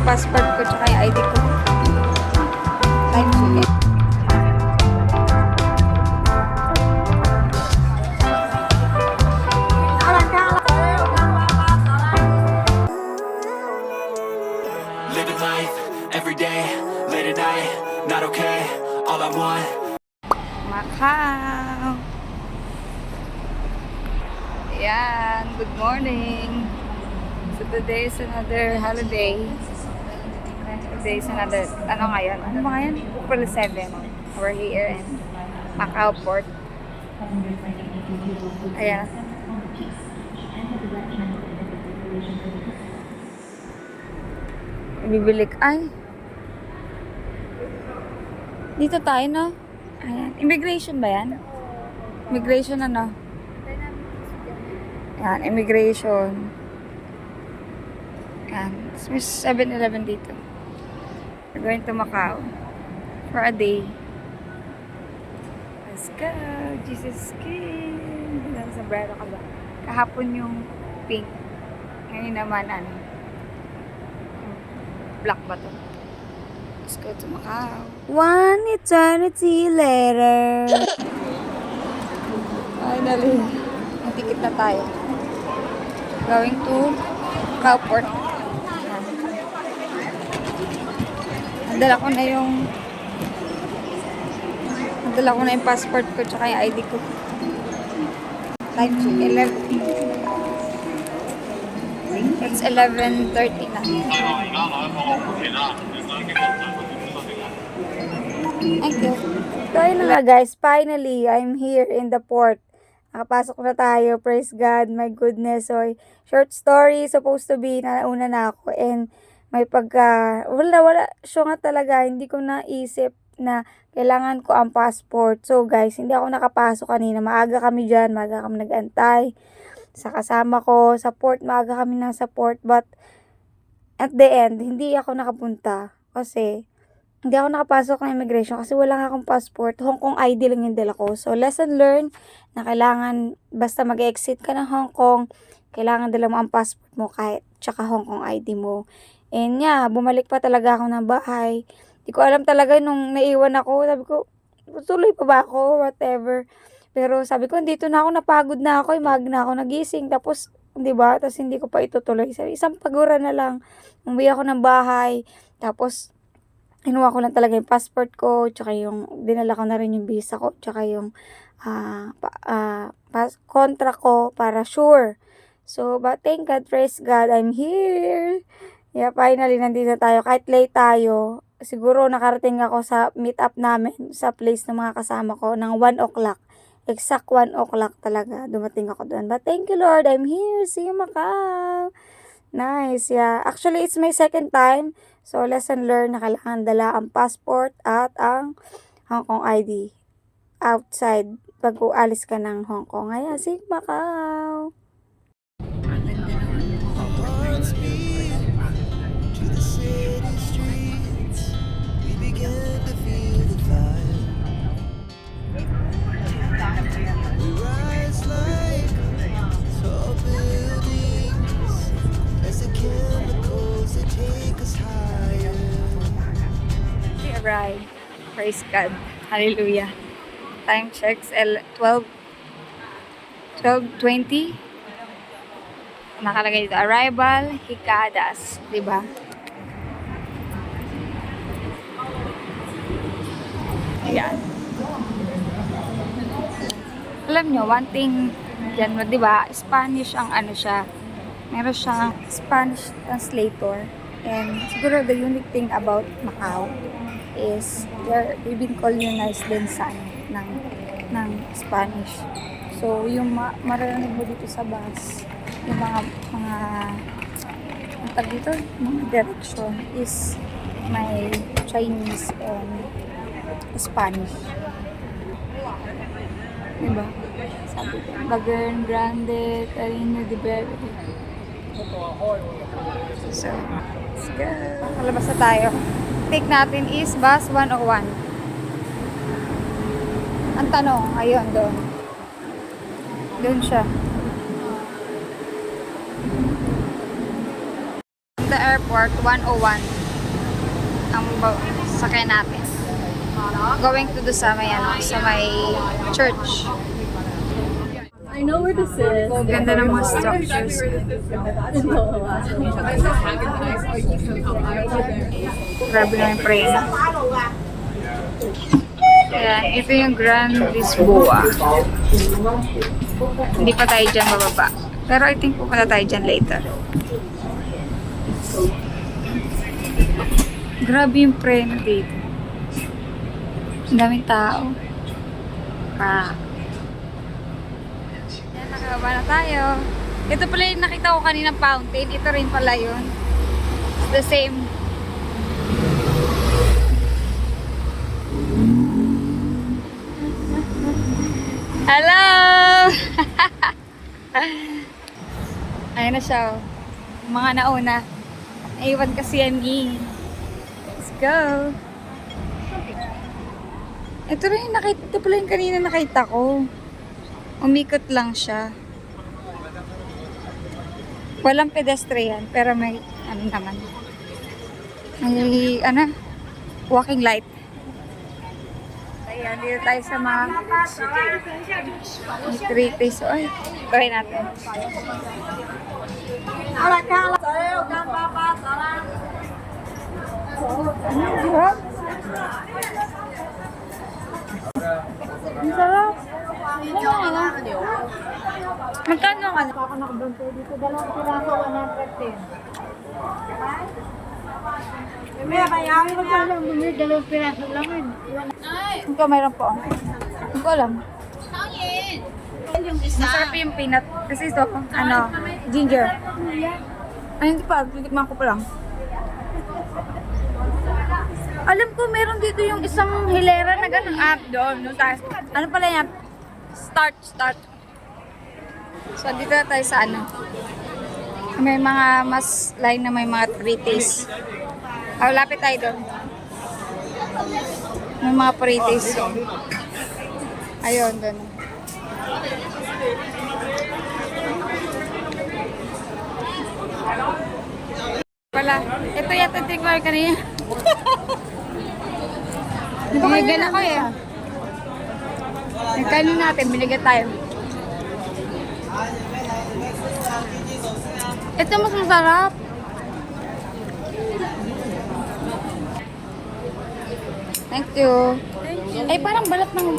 passport ko tsaka yung ID ko. Time check. Living life, everyday, late at night, not okay, all I want. Macau. Ayan, good morning. So today is another holiday. Today is another, ano ngayon? Ano ba ngayon? April 7. We're here in Macau Port. Ayan. Bibili ay. Dito tayo, no? Ayan. Immigration ba yan? Immigration ano? Ayan, immigration. Ayan. May 7-Eleven dito. We're going to Macau for a day. Let's go! Jesus King! Ilang sombrero ka ba? Kahapon yung pink. Ngayon naman, ano? Black ba to? Let's go to Macau. One eternity later. Finally. Ang ticket na tayo. Going to Macau Port. Nadala ko na yung passport ko tsaka yung ID ko. Time check. 11. It's 11:30 na. Thank you. So, ayun na nga guys. Finally, I'm here in the port. Nakapasok na tayo. Praise God. My goodness. So, short story. Supposed to be, nauna na ako. And may wala. Siya nga talaga. Hindi ko naisip na kailangan ko ang passport. So, guys, hindi ako nakapasok kanina. Maaga kami dyan. Maaga kami nag-antay. Sa kasama ko, sa port, maaga kami nasa port. But, at the end, hindi ako nakapunta. Kasi, hindi ako nakapasok ng immigration kasi wala nga akong passport. Hong Kong ID lang yung dala ko. So, lesson learned na kailangan, basta mag-exit ka ng Hong Kong, kailangan dala mo ang passport mo kahit tsaka Hong Kong ID mo. And yeah, bumalik pa talaga ako ng bahay. Hindi ko alam talaga nung naiwan ako. Sabi ko, tuloy pa ba ako? Whatever. Pero sabi ko, dito na ako, napagod na ako. Mag na ako nagising. Tapos, di ba? Tapos hindi ko pa itutuloy. Sabi, isang pagura na lang. Umuwi ako ng bahay. Tapos, kinuha ko lang talaga yung passport ko, tsaka yung, dinala ko na rin yung visa ko, tsaka yung contract ko para sure. So, but thank God, praise God, I'm here. Yeah, finally, nandito na tayo. Kahit late tayo, siguro nakarating ako sa meet-up namin, sa place ng mga kasama ko, ng 1 o'clock. Exact 1 o'clock talaga, dumating ako doon. But thank you, Lord, I'm here. See you, Macau. Nice, yeah. Actually, it's my second time. So, lesson learned na kailangan dala ang passport at ang Hong Kong ID outside pag ualis ka ng Hong Kong. Ayan, see Macau. Right. Praise God. Hallelujah. Time checks 12:20. Nakalagay dito, arrival, Hikadas. Diba? Ayan. Alam nyo, one thing dyan, diba? Spanish ang ano siya. Meron siyang Spanish translator. And siguro the unique thing about Macau is they've been colonized din sa ng Spanish. So, yung maririnig mo dito sa bus, yung mga ang tag dito, mga direction is may Chinese and Spanish. Diba? Sabi ko, Bagern Grande, Carino de Bebe. So, let's go. Palabas na tayo. Take natin is bus 101. Ang tanong, ayun, doon. Doon siya. The airport, 101. ang sakyan natin. Going to do sa may, sa may church. I know where this is. Ganda ng mga structures. Grabe na yung preno. Ayan, ito yung Grand Lisboa. Hindi pa tayo dyan bababa. Pero I think pupunta tayo dyan later. Grabe yung preno dito. Ang daming tao. Ayan, nakababa na tayo. Ito pala yung nakita ko kanina fountain. Ito rin pala yun. It's the same. Hello! Ayun na siya. Oh. Mga nauna. Naiwan kasi yan eh. Let's go! Ito rin yung nakita. Ito pala yung kanina nakita ko. Umikot lang siya. Walang pedestrian, pero may ano naman. May walking light. Ayan, dito tayo sa mga treaties. Ay, try natin. Ang sarap. Magkano ka? Ako nakabantay dito. Dalawang piraso, 110. Dalawang piraso lang yun. Ito, mayroon po. Hindi ko alam. Masarap yung peanut. Kasi ito, ginger. Ay, hindi pa. Titikman ko pa lang. Alam ko, meron dito yung isang hilera na gano'n. Doon. Ano pala yan? Start. So, dito na tayo sa may mga mas line na may mga treaties. Lapit tayo doon. May mga treaties. Ayun, doon. Wala. Ito yata tingnan kanina. Binigyan ako eh. Kainin natin, binigyan tayo. Ito mas masarap. Thank you. Eh, parang balat ng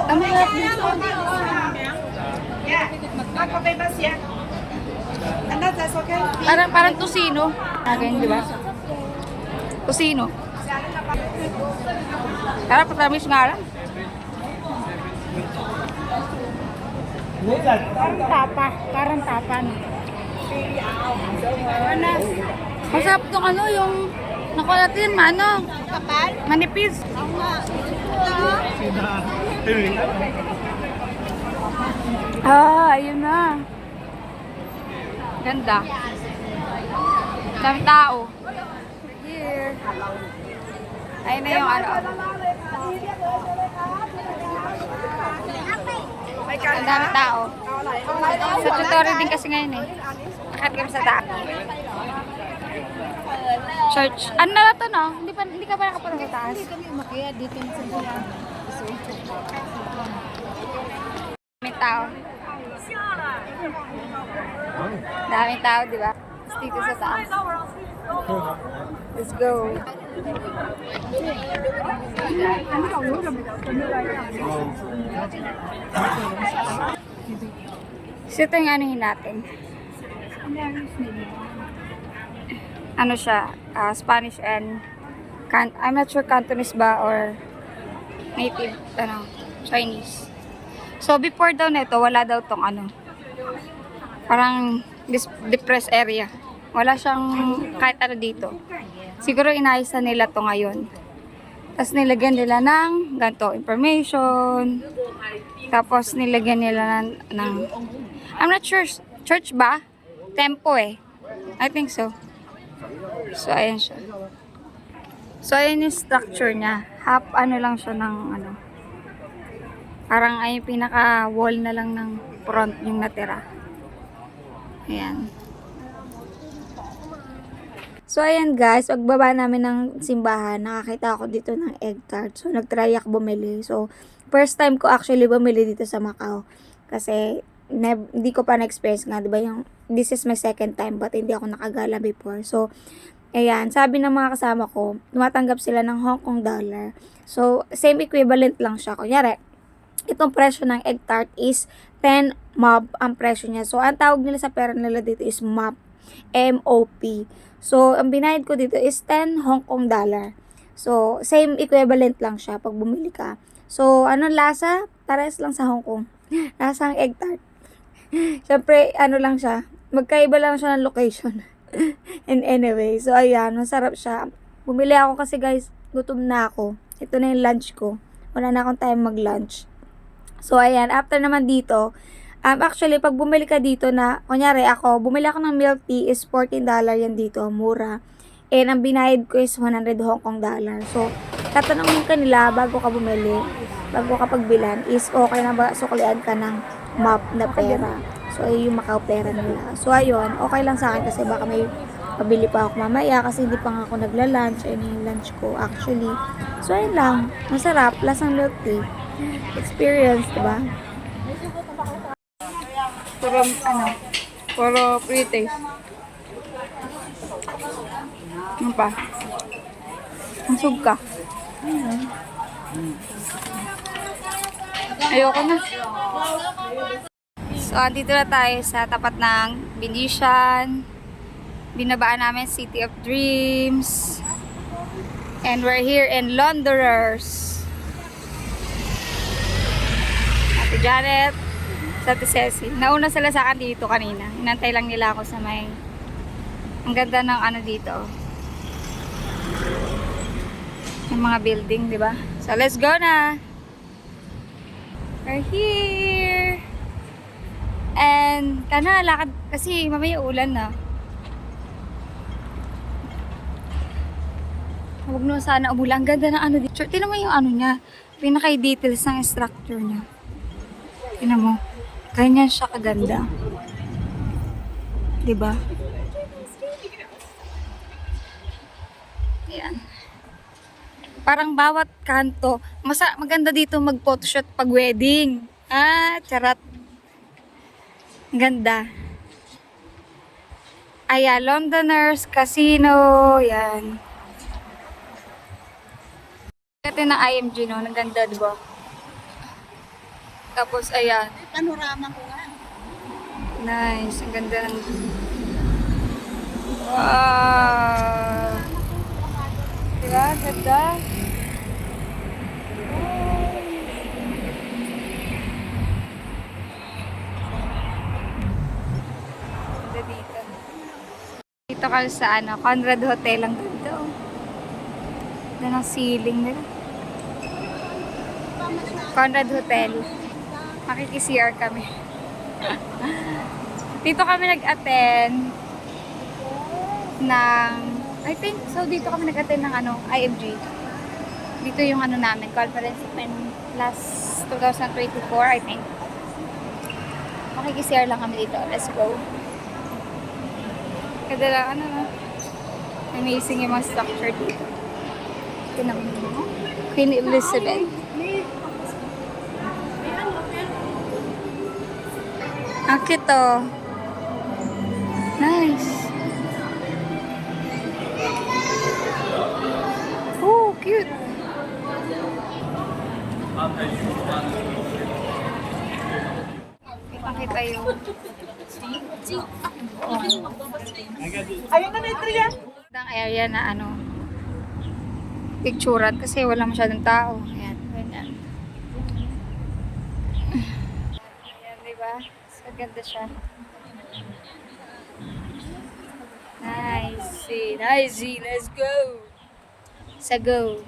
Ang masarap dito. Parang tusino. Ganyan, di ba? Tusino. Parang patamis nga lang. Parang tapan. Masarap itong yung nakuha natin, manipis. Ayun na. Ganda. Dami tao. Here. Ayun na yung Ang dami tao. Sa tutorial din kasi ngayon eh. Akit kami sa taas. Church. Ano na to, no? Hindi ka pa nakapunta sa taas? Hindi kami umakyat dito sa sila. Daming tao. Daming tao, di ba? Dito sa taas. Let's go. So ito yung anuhin natin. Ano siya? Spanish and I'm not sure Cantonese ba or native, Chinese. So before daw nito, wala daw tong parang depressed area. Wala siyang kahit dito. Siguro inayos na nila to ngayon. Tapos nilagyan nila ng ganito, information. Tapos nilagyan nila ng I'm not sure, church ba? Tempo eh. I think so. So ayan siya. So ayan yung structure niya. Half lang siya ng Parang ay yung pinaka-wall na lang ng front yung natira. Ayan. So, ayan guys, pagbaba namin ng simbahan, nakakita ako dito ng egg tart. So, nag-try ako bumili. So, first time ko actually bumili dito sa Macau. Kasi, hindi ko pa na-experience nga, diba? This is my second time, but hindi ako nakagala before. So, ayan, sabi ng mga kasama ko, tumatanggap sila ng Hong Kong dollar. So, same equivalent lang siya. Kunyari, itong presyo ng egg tart is 10 MOP ang presyo niya. So, ang tawag nila sa pera nila dito is MOP. M-O-P. So, ang binayad ko dito is 10 Hong Kong dollar. So, same equivalent lang siya pag bumili ka. So, anong lasa? Pares lang sa Hong Kong. Lasang egg tart. Siyempre, ano lang siya. Magkaiba lang siya ng location. And anyway, so ayan, masarap siya. Bumili ako kasi guys, gutom na ako. Ito na yung lunch ko. Wala na akong time mag-lunch. So, ayan, after naman dito, actually, pag bumili ka dito na, kunyari ako, bumili ako ng milk tea is $14 yan dito, mura. And ang binayad ko is 100 Hong Kong dollar. So, tatanungin ka nila bago ka bumili, bago ka pagbilan, is okay na ba suklian ka ng MOP na pera. So, ay yung Macau pera nila. So, ayun, okay lang sa akin kasi baka may pabili pa ako mamaya kasi hindi pa nga ako nagla-lunch. Ayun yung lunch ko actually. So, ayun lang. Masarap. Lasang milk tea. Experience, diba? Puro pre-taste. Ano pa? Ang sugka. Ayoko na. So, andito na tayo sa tapat ng Venetian. Binabaan namin City of Dreams. And we're here in Londoners. Ate Janet, sa Ate Ceci. Nauna sila sa akin dito kanina. Inantay lang nila ako sa may... Ang ganda ng ano dito. Yung mga building, di ba? So, let's go na! We're here! And, lakad kasi mamaya ulan na. Huwag na sana umulan. Ang ganda ng ano dito. Tingnan mo yung ano niya. Pinaka-details ng structure niya. Tingnan mo. Ganyan siya kaganda. Diba? Ayan. Parang bawat kanto. Maganda dito mag-photoshoot pag wedding. Charat. Ganda. Ayan, Londoners Casino. Yan. Ito ng IMG, no? Ang ganda, diba? Tapos, ayan. Panorama ko nga. Nice. Ang ganda ng... Wow! Diba? Ganda. Ganda dito. Dito ka sa ano, Conrad Hotel. Ang ganda, oh. Ganda ng ceiling nila. Conrad Hotel. Makiki-CR kami. Dito kami nag-attend ng, I think, so dito kami nag-attend ng ano, IMG. Dito yung ano namin, conference last 2024, I think. Makiki-CR lang kami dito. Let's go. Kada lang, ano, amazing yung mga structure dito. Tingnan mo. Queen Elizabeth. Ang cute, oh. Nice. Oh, cute. Kita yung... Ayun na ito yan. Ang area na ano, picturean kasi wala masyadong tao. Ayan, ganyan. Ayan, diba? So, ganda siya. Nice. Nice. Let's go. Sa go.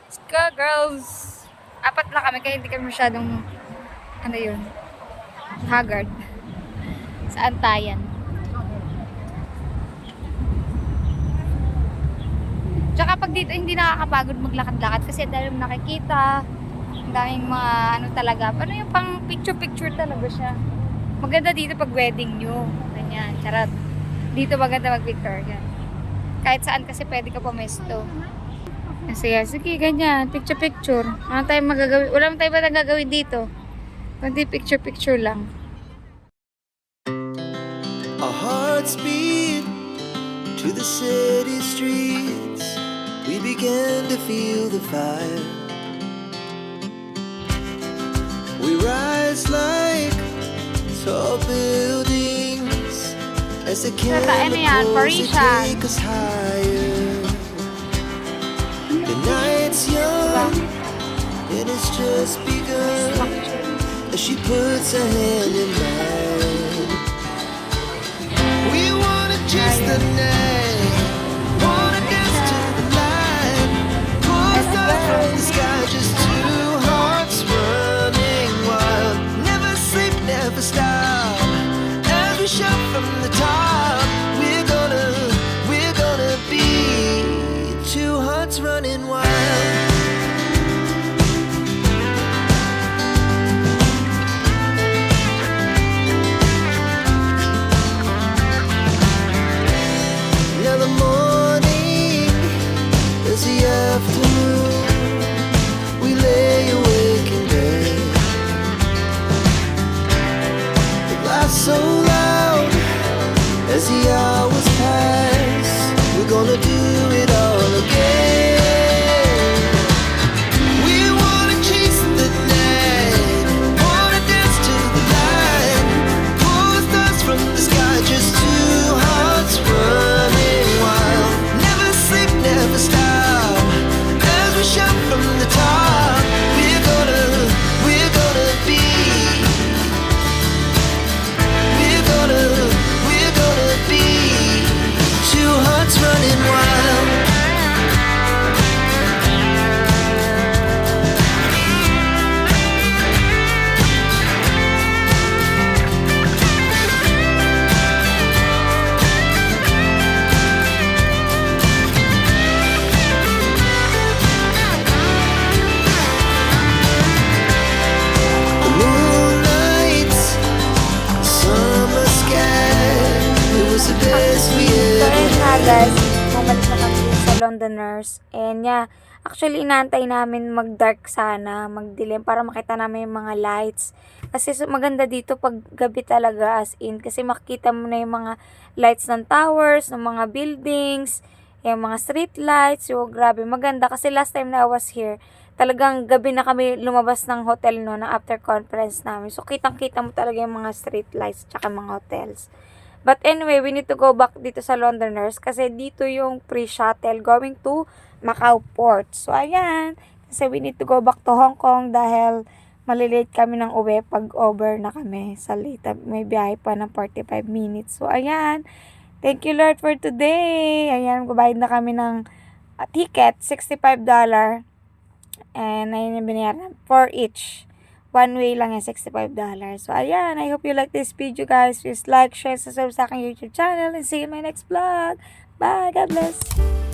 Let's go, girls. Apat lang kami kaya hindi kami masyadong ano yun, haggard. Sa antayan. Tsaka pag dito hindi nakakapagod maglakad-lakad kasi dahil nakikita Ang daming mga ano talaga. Ano yung pang picture-picture talaga siya. Maganda dito pag wedding nyo. Ganyan, charot. Dito maganda mag-picture. Yan. Kahit saan kasi pwede ka pumesto. Sige, ganyan. Picture-picture. Ano tayo magagawin? Wala naman tayo ba nagagawin dito? Kundi picture-picture lang. Our hearts beat to the city streets. We began to feel the fire. We rise like tall buildings as the Ano yan? chemicals they Parisian. take us higher. The night's young and it's just begun as she puts her hand in mine. We wanna chase the night, wanna dance to the light, pull stars from the sky, just two hearts running wild. Never sleep, never stop, as we shout from the top. We're gonna be two hearts running wild. Now the morning is the afternoon. We lay awake in bed. It laughs so loud as the hours pass. We're gonna do it all again. We wanna chase the night, wanna dance to the light, pull the stars from the sky, just two hearts running wild. Never sleep, never stop, as we shout from the top. We're gonna be. We're gonna be two hearts running wild. The moonlight, summer sky, it was the best we So, ever ayun nga had. guys, bumalik na kami dito sa Londoners. And yeah, actually inaantay namin mag-dark sana, magdilim para makita namin yung mga lights. Kasi maganda dito pag gabi talaga as in. Kasi makikita mo na yung mga lights ng towers, ng mga buildings, yung mga street lights. So, grabe, maganda. Kasi last time na I was here, talagang gabi na kami lumabas ng hotel no, na after conference namin. So, kitang-kita mo talaga yung mga street lights tsaka mga hotels. But anyway, we need to go back dito sa Londoners kasi dito yung pre-shuttle going to Macau Port. So, ayan. Kasi we need to go back to Hong Kong dahil malilate kami ng uwi pag over na kami sa late. May biyahe pa ng 45 minutes. So, ayan. Thank you, Lord, for today. Ayan, kubayad na kami ng ticket, $65. And ayun yung binayaran for each. One way lang yan, $65. So, ayan. I hope you like this video, guys. Please like, share, subscribe sa aking YouTube channel. And see you in my next vlog. Bye. God bless.